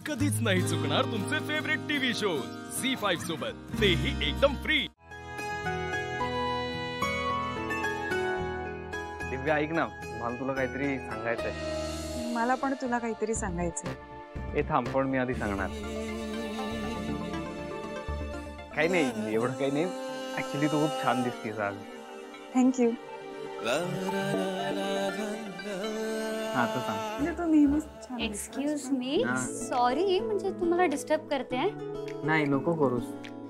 कधीच नाही चुकणार तुमचे फेवरेट टीव्ही शोज झी5 सोबत, तेही एकदम फ्री। दिव्या ऐक ना, मला तुला काहीतरी सांगायचंय। मला पण तुला काहीतरी सांगायचंय। ए थांब, पण मी आधी सांगणार। काही नाही, एवढं काही नाही। ऍक्च्युली तू खूप छान दिसतीस आज। थँक्यू। हा तो सांग। म्हणजे तू नेहमीच छान। एक्सक्यूज मी, सॉरी, म्हणजे तुम्हाला डिस्टर्ब करते आहे? नाही नको करूस।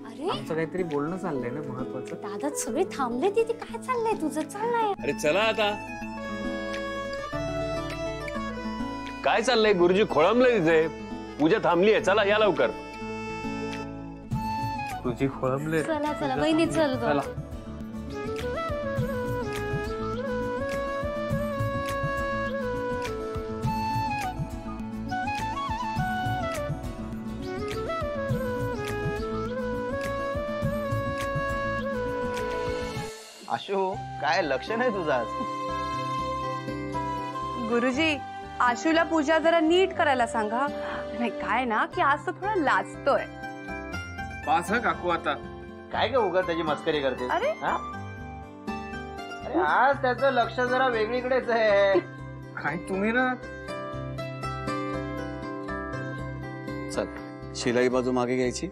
अरे आमचं काहीतरी बोलणं चाललंय ना महत्त्वाचं। दादा सगळे थांबले तिथे, काय चाललंय तुझं? चाललंय अरे चला आता। काय चाललंय? गुरुजी खोळंबले तिथे, पूजा थांबली आहे, चला या लवकर। तुझी खोळंबले। चला चला वहिनी, चल ग। चला। आशू, काय लक्ष नाही तुझं आज? गुरुजी, आशूला पूजा जरा नीट करायला सांगा। नाही काय ना की आज तो थोडा लाजतोय। पास काकू आता। काय ग उगाच त्याची मस्करी करते? अरे अरे आज त्याचं लक्ष जरा वेगळीकडेच आहे। काय तुम्ही ना। चल, शिलाई बाजू मागे घ्यायची।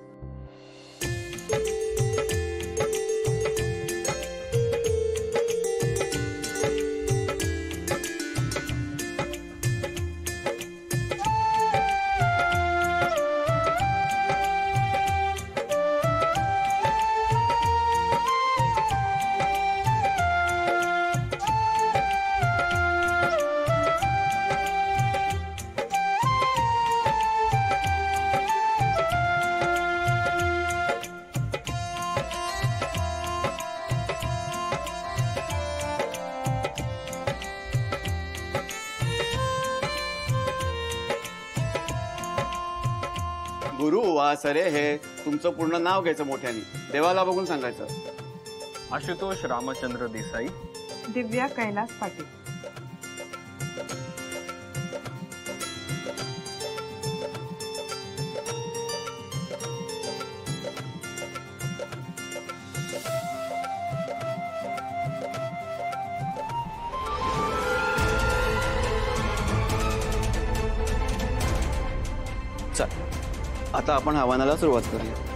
गुरु वासरे हे तुमचं पूर्ण नाव घ्यायचं मोठ्याने, देवाला बघून सांगायचं। आशुतोष रामचंद्र देसाई। दिव्या कैलास पाटील। चल, आता आपण आव्हानाला सुरुवात करूया।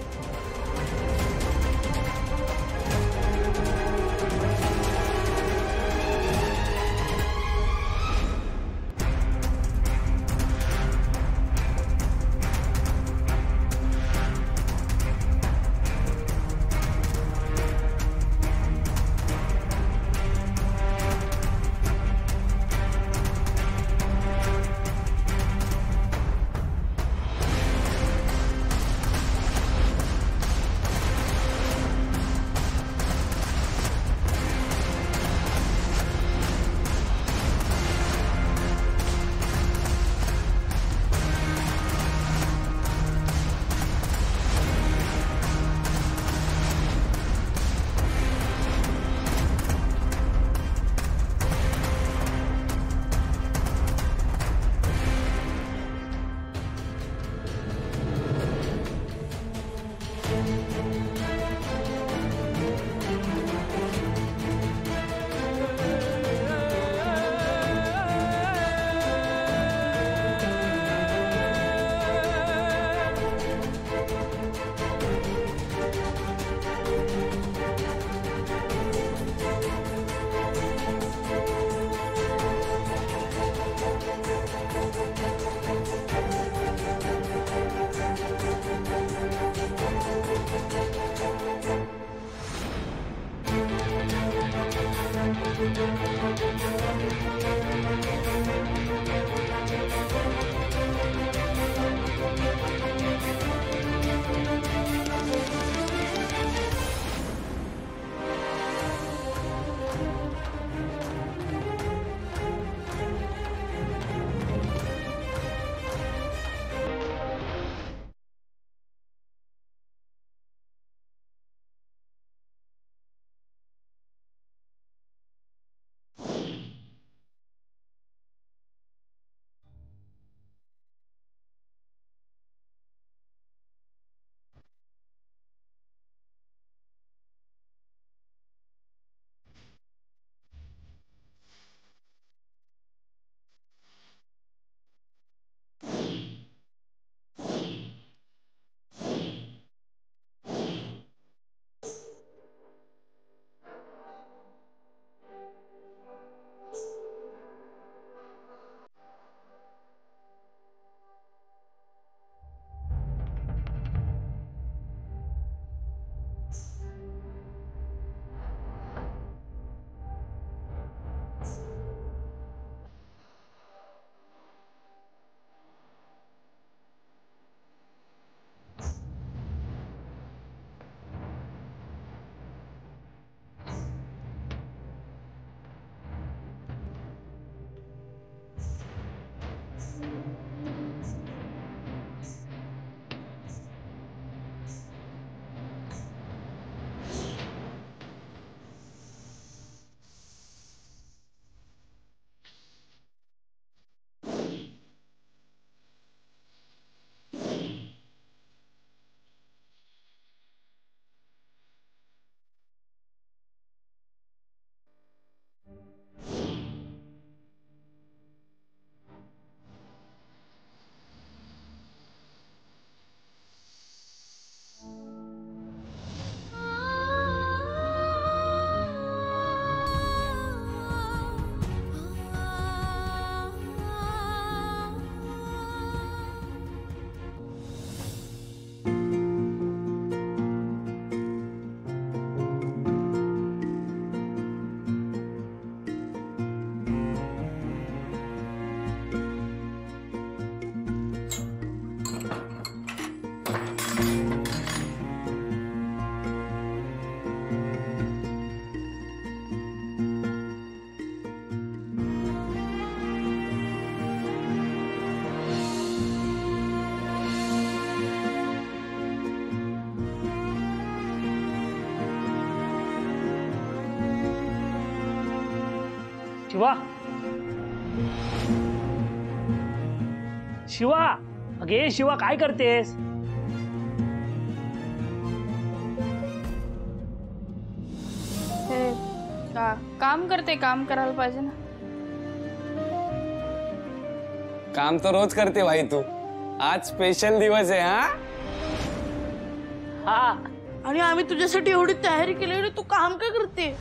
शिवा शिवा अगे शिवा काय करतेस? काम करते, काम करायला पाहिजे ना. काम तो रोज करते भाई तू, आज स्पेशल दिवस आहे. हा आणि आम्ही तुझ्यासाठी एवढी तयारी केली आणि तू काम काय करते?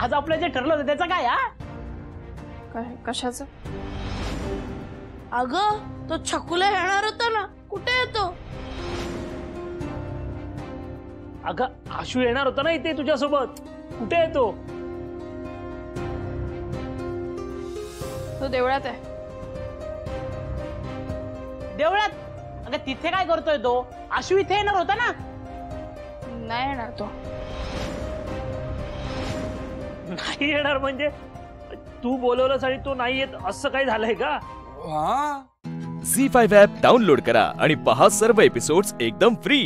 आज आपलं जे ठरलं होतं त्याचं काय? काय कशाचं? अगं तो छकुला येणार होता ना, कुठे येतो? अगं आशू येणार होता ना इथे तुझ्यासोबत, कुठे येतो? तो देवळात आहे. देवळात? अगं तिथे काय करतोय तो? आशू इथे येणार होता ना? नाही येणार तो. नाही येणार म्हणजे तू बोलवलंस आणि तो नाही येत असं काय झालंय का? झी5 ॲप डाउनलोड करा आणि पहा सर्व एपिसोड्स एकदम फ्री.